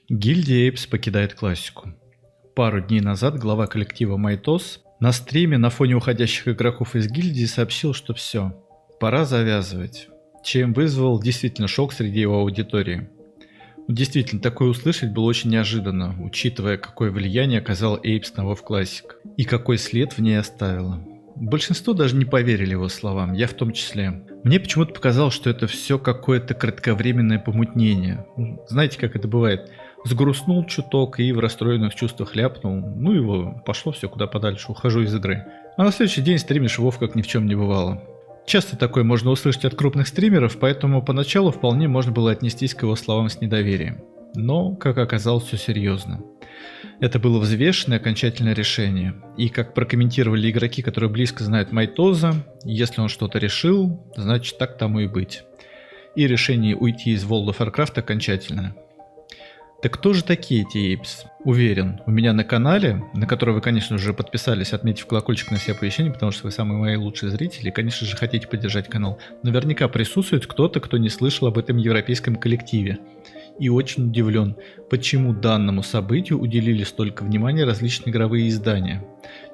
Гильдия Эйпс покидает классику. Пару дней назад глава коллектива Майтос на стриме на фоне уходящих игроков из гильдии сообщил, что все, пора завязывать, чем вызвал действительно шок среди его аудитории. Действительно, такое услышать было очень неожиданно, учитывая, какое влияние оказал Эйпс на WoW Classic и какой след в ней оставила. Большинство даже не поверили его словам, я в том числе. Мне почему-то показалось, что это все какое-то кратковременное помутнение. Знаете, как это бывает? Сгрустнул чуток и в расстроенных чувствах ляпнул. Ну его, пошло все куда подальше, ухожу из игры. А на следующий день стримишь WoW как ни в чем не бывало. Часто такое можно услышать от крупных стримеров, поэтому поначалу вполне можно было отнестись к его словам с недоверием. Но, как оказалось, все серьезно. Это было взвешенное окончательное решение. И как прокомментировали игроки, которые близко знают Майтоза, если он что-то решил, значит так тому и быть. И решение уйти из World of Warcraft окончательное. Так кто же такие эти Эйпс? Уверен, у меня на канале, на который вы, конечно же, подписались, отметив колокольчик на все оповещения, потому что вы самые мои лучшие зрители, и, конечно же, хотите поддержать канал, наверняка присутствует кто-то, кто не слышал об этом европейском коллективе. И очень удивлен, почему данному событию уделили столько внимания различные игровые издания.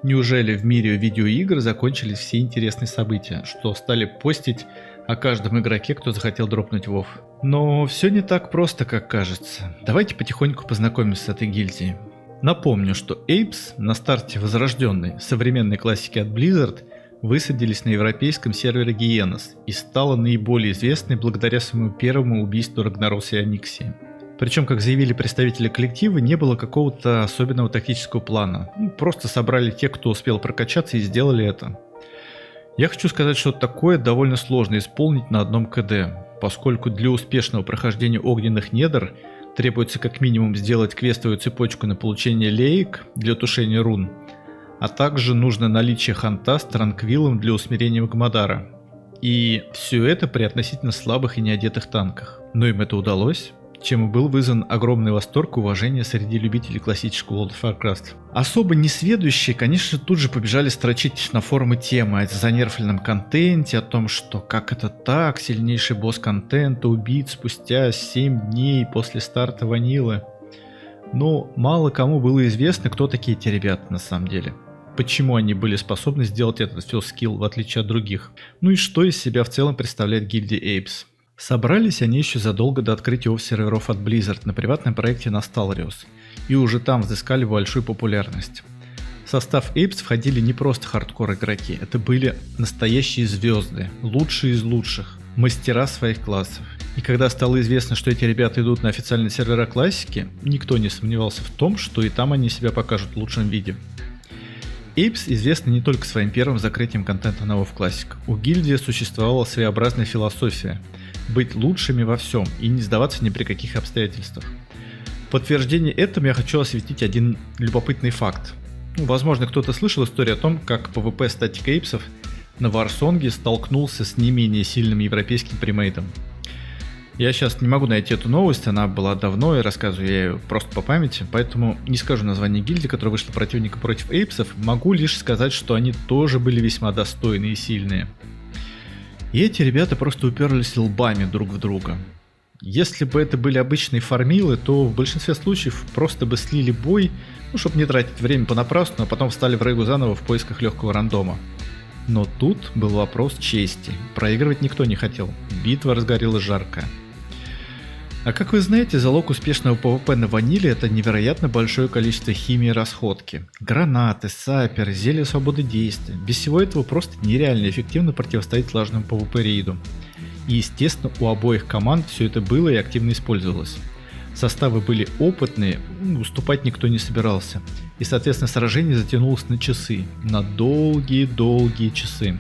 Неужели в мире видеоигр закончились все интересные события, что стали постить о каждом игроке, кто захотел дропнуть WoW? Но все не так просто, как кажется. Давайте потихоньку познакомимся с этой гильдией. Напомню, что Эйпс на старте возрожденной современной классики от Blizzard высадились на европейском сервере Гиенос и стала наиболее известной благодаря своему первому убийству Рагнароса и Аниксии. Причем, как заявили представители коллектива, не было какого-то особенного тактического плана. Просто собрали тех, кто успел прокачаться, и сделали это. Я хочу сказать, что такое довольно сложно исполнить на одном КД, поскольку для успешного прохождения огненных недр требуется как минимум сделать квестовую цепочку на получение леек для тушения рун, а также нужно наличие ханта с транквилом для усмирения Магмадара. И все это при относительно слабых и неодетых танках. Но им это удалось, чем и был вызван огромный восторг и уважение среди любителей классического World of Warcraft. Особо несведущие, конечно, тут же побежали строчить на форумы темы о занерфленном контенте, о том, что как это так, сильнейший босс контента убит спустя 7 дней после старта ванилы. Но мало кому было известно, кто такие эти ребята на самом деле. Почему они были способны сделать этот филскилл в отличие от других. Ну и что из себя в целом представляет гильдия Эйпс. Собрались они еще задолго до открытия офф-серверов от Blizzard на приватном проекте Nostalrius, и уже там взыскали большую популярность. В состав Эйпс входили не просто хардкор игроки, это были настоящие звезды, лучшие из лучших, мастера своих классов. И когда стало известно, что эти ребята идут на официальные сервера классики, никто не сомневался в том, что и там они себя покажут в лучшем виде. Эйпс известны не только своим первым закрытием контента на WoW Classic. У гильдии существовала своеобразная философия – быть лучшими во всем и не сдаваться ни при каких обстоятельствах. В подтверждение этому я хочу осветить один любопытный факт. Возможно, кто-то слышал историю о том, как PvP статик Эйпсов на Варсонге столкнулся с не менее сильным европейским примейтом. Я сейчас не могу найти эту новость, она была давно, и рассказываю я ее просто по памяти, поэтому не скажу название гильдии, которая вышла противника против Эйпсов, могу лишь сказать, что они тоже были весьма достойные и сильные. И эти ребята просто уперлись лбами друг в друга. Если бы это были обычные фармилы, то в большинстве случаев просто бы слили бой, чтобы не тратить время понапрасну, а потом встали в рейгу заново в поисках легкого рандома. Но тут был вопрос чести. Проигрывать никто не хотел. Битва разгорелась жаркая. А как вы знаете, залог успешного PvP на ваниле — это невероятно большое количество химии и расходки. Гранаты, саперы, зелья свободы действия. Без всего этого просто нереально эффективно противостоять слаженному PvP рейду. И естественно, у обоих команд все это было и активно использовалось. Составы были опытные, уступать никто не собирался. И соответственно сражение затянулось на часы, на долгие-долгие часы.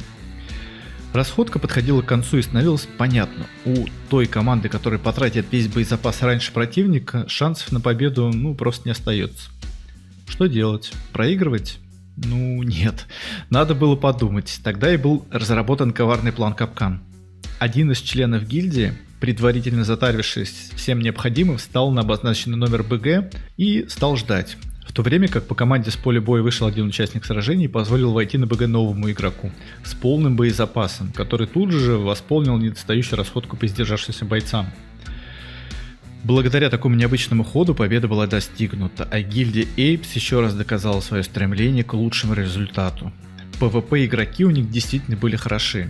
Расходка подходила к концу и становилось понятно, у той команды, которая потратит весь боезапас раньше противника, шансов на победу просто не остается. Что делать? Проигрывать? Нет. Надо было подумать. Тогда и был разработан коварный план капкан. Один из членов гильдии, предварительно затарившись всем необходимым, встал на обозначенный номер БГ и стал ждать. В то время как по команде с поля боя вышел один участник сражений и позволил войти на БГ новому игроку с полным боезапасом, который тут же восполнил недостающую расходку по издержавшимся бойцам. Благодаря такому необычному ходу победа была достигнута, а гильдия Apes еще раз доказала свое стремление к лучшему результату. PvP игроки у них действительно были хороши.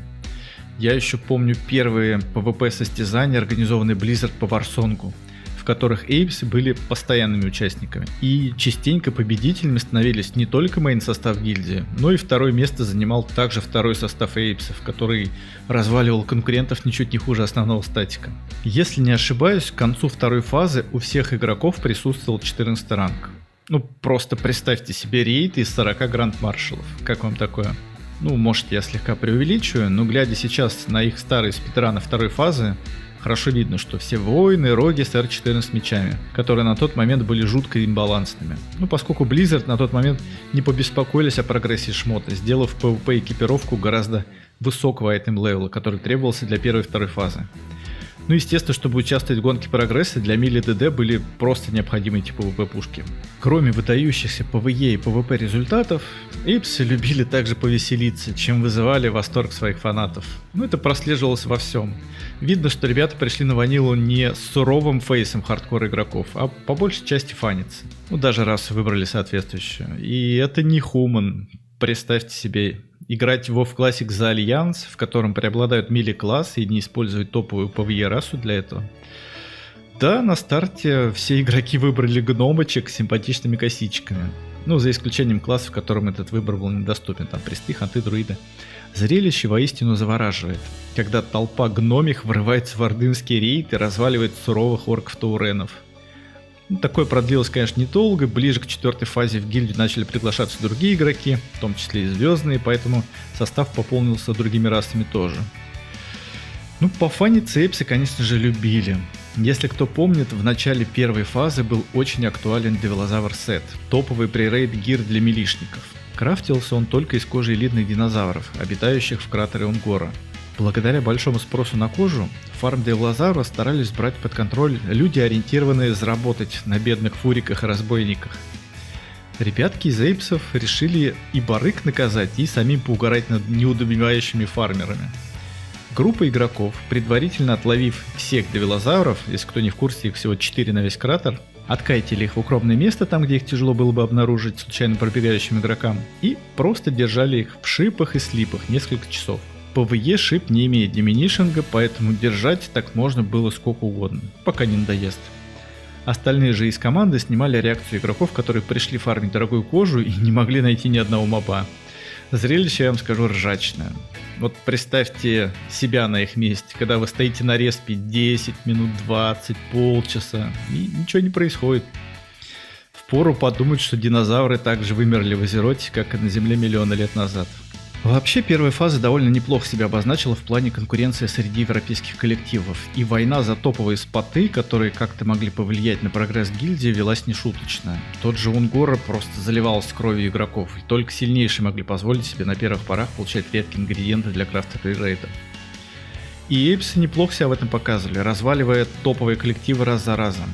Я еще помню первые PvP состязания, организованные Blizzard по Warsong, в которых Apes были постоянными участниками. И частенько победителями становились не только мейн-состав гильдии, но и второе место занимал также второй состав Apes, который разваливал конкурентов ничуть не хуже основного статика. Если не ошибаюсь, к концу второй фазы у всех игроков присутствовал 14 ранг. Ну, просто представьте себе рейд из 40 гранд-маршалов. Как вам такое? Ну, может, я слегка преувеличиваю, но глядя сейчас на их старые спидраны второй фазы, хорошо видно, что все воины, роги с R14 мечами, которые на тот момент были жутко имбалансными. Ну, поскольку Blizzard на тот момент не побеспокоились о прогрессии шмота, сделав PvP экипировку гораздо высокого айтем левела, который требовался для первой и второй фазы. Ну, естественно, чтобы участвовать в гонке прогресса, для мили ДД были просто необходимы эти PvP пушки. Кроме выдающихся PvE и PvP результатов, Apes любили также повеселиться, чем вызывали восторг своих фанатов. Ну, это прослеживалось во всем. Видно, что ребята пришли на ванилу не с суровым фейсом хардкор игроков, а по большей части фаниться. Ну, даже расу выбрали соответствующую. И это не Human. Представьте себе, играть в WoW Classic за Альянс, в котором преобладают мили-классы и не использовать топовую PvE расу для этого. Да, на старте все игроки выбрали гномочек с симпатичными косичками. Ну, за исключением классов, в котором этот выбор был недоступен, там престы, ханты, друиды. Зрелище воистину завораживает, когда толпа гномих врывается в ордынский рейд и разваливает суровых орков-тауренов. Ну, такое продлилось, конечно, недолго. Ближе к четвертой фазе в гильдию начали приглашаться другие игроки, в том числе и звездные, поэтому состав пополнился другими расами тоже. Ну, пофаниться Эпсы, конечно же, любили. Если кто помнит, в начале первой фазы был очень актуален Девилозавр сет, топовый пререйд гир для милишников. Крафтился он только из кожи элитных динозавров, обитающих в кратере Унгора. Благодаря большому спросу на кожу, фарм Девилозавра старались брать под контроль люди, ориентированные заработать на бедных фуриках и разбойниках. Ребятки из Эйпсов решили и барыг наказать, и самим поугарать над неудобевающими фармерами. Группа игроков, предварительно отловив всех девилозавров, если кто не в курсе, их всего 4 на весь кратер, откатили их в укромное место, там где их тяжело было бы обнаружить случайно пробегающим игрокам, и просто держали их в шипах и слипах несколько часов. PvE шип не имеет диминишинга, поэтому держать так можно было сколько угодно, пока не надоест. Остальные же из команды снимали реакцию игроков, которые пришли фармить дорогую кожу и не могли найти ни одного моба. Зрелище, я вам скажу, ржачное. Вот представьте себя на их месте, когда вы стоите на респе 10 минут, 20, полчаса, и ничего не происходит. Впору подумать, что динозавры также вымерли в Азероте, как и на Земле миллионы лет назад. Вообще, первая фаза довольно неплохо себя обозначила в плане конкуренции среди европейских коллективов, и война за топовые споты, которые как-то могли повлиять на прогресс гильдии, велась нешуточно. Тот же Унгора просто заливался кровью игроков, и только сильнейшие могли позволить себе на первых порах получать редкие ингредиенты для крафта рейда. И Эйпсы неплохо себя в этом показывали, разваливая топовые коллективы раз за разом.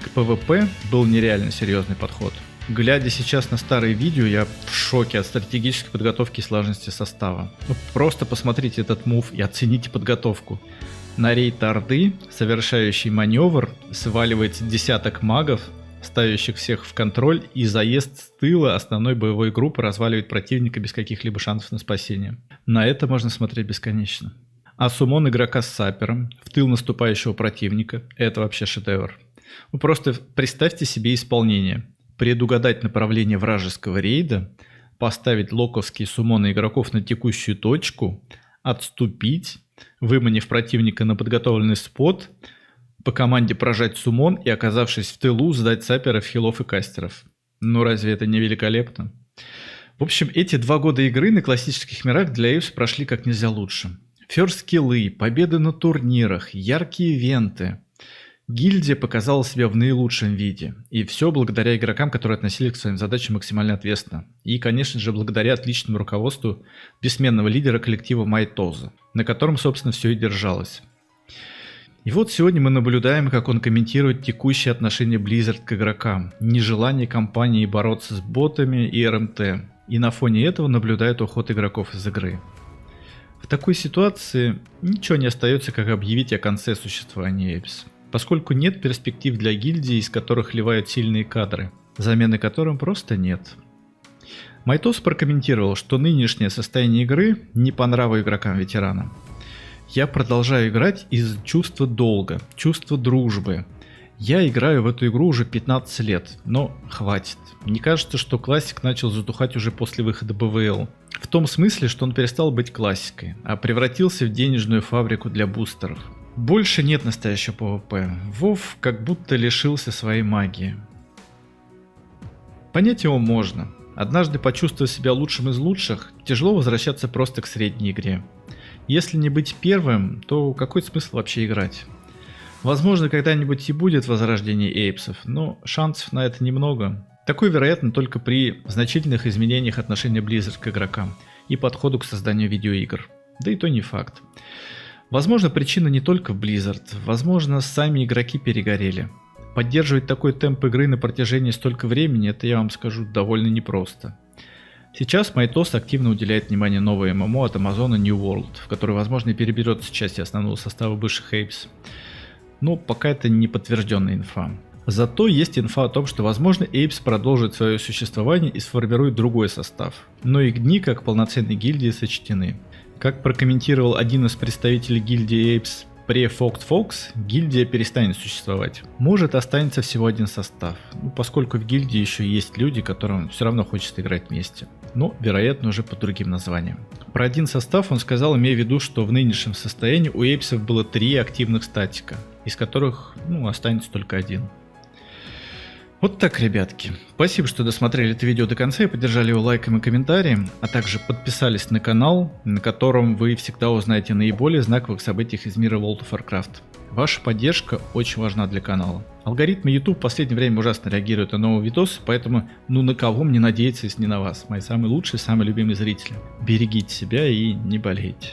К PvP был нереально серьезный подход. Глядя сейчас на старые видео, я в шоке от стратегической подготовки и сложности состава. Ну, просто посмотрите этот мув и оцените подготовку. На рейд Орды, совершающий маневр, сваливается десяток магов, ставящих всех в контроль, и заезд с тыла основной боевой группы разваливает противника без каких-либо шансов на спасение. На это можно смотреть бесконечно. А суммон игрока с сапером в тыл наступающего противника – это вообще шедевр. Вы просто представьте себе исполнение. Предугадать направление вражеского рейда, поставить локовские суммоны игроков на текущую точку, отступить, выманив противника на подготовленный спот, по команде прожать суммон и, оказавшись в тылу, сдать саперов, хилов и кастеров. Ну разве это не великолепно? В общем, эти 2 года игры на классических мирах для Эйпс прошли как нельзя лучше. Фёрст-скиллы, победы на турнирах, яркие ивенты. Гильдия показала себя в наилучшем виде, и все благодаря игрокам, которые относились к своим задачам максимально ответственно. И, конечно же, благодаря отличному руководству бессменного лидера коллектива Майтоза, на котором, собственно, все и держалось. И вот сегодня мы наблюдаем, как он комментирует текущее отношение Blizzard к игрокам, нежелание компании бороться с ботами и РМТ, и на фоне этого наблюдает уход игроков из игры. В такой ситуации ничего не остается, как объявить о конце существования Эйпс. поскольку нет перспектив для гильдии, из которых ливают сильные кадры, замены которым просто нет. Майтос прокомментировал, что нынешнее состояние игры не по нраву игрокам-ветеранам. Я продолжаю играть из чувства долга, чувства дружбы. Я играю в эту игру уже 15 лет, но хватит. Мне кажется, что классик начал затухать уже после выхода БВЛ. В том смысле, что он перестал быть классикой, а превратился в денежную фабрику для бустеров. Больше нет настоящего PvP. WoW как будто лишился своей магии. Понять его можно. Однажды почувствовав себя лучшим из лучших, тяжело возвращаться просто к средней игре. Если не быть первым, то какой смысл вообще играть? Возможно, когда-нибудь и будет возрождение эйпсов, но шансов на это немного. Такое вероятно только при значительных изменениях отношения Blizzard к игрокам и подходу к созданию видеоигр. Да и то не факт. Возможно, причина не только в Blizzard, возможно, сами игроки перегорели. Поддерживать такой темп игры на протяжении столько времени, это, я вам скажу, довольно непросто. Сейчас Майтос активно уделяет внимание новой ММО от Amazon New World, в которой, возможно, и переберется часть основного состава бывших эйпс. Но пока это не подтвержденная инфа. Зато есть инфа о том, что, возможно, Эйпс продолжит свое существование и сформирует другой состав. Но их дни как полноценной гильдии сочтены. Как прокомментировал один из представителей гильдии Эйпс pre-Foxed Fox, гильдия перестанет существовать. Может, останется всего один состав, поскольку в гильдии еще есть люди, которым все равно хочется играть вместе. Но, вероятно, уже под другим названием. Про один состав он сказал, имея в виду, что в нынешнем состоянии у Эйпсов было 3 активных статика, из которых останется только один. Вот так, ребятки. Спасибо, что досмотрели это видео до конца и поддержали его лайком и комментарием, а также подписались на канал, на котором вы всегда узнаете наиболее знаковых событиях из мира World of Warcraft. Ваша поддержка очень важна для канала. Алгоритмы YouTube в последнее время ужасно реагируют на новые видосы, поэтому на кого мне надеяться, если не на вас, мои самые лучшие, самые любимые зрители. Берегите себя и не болейте.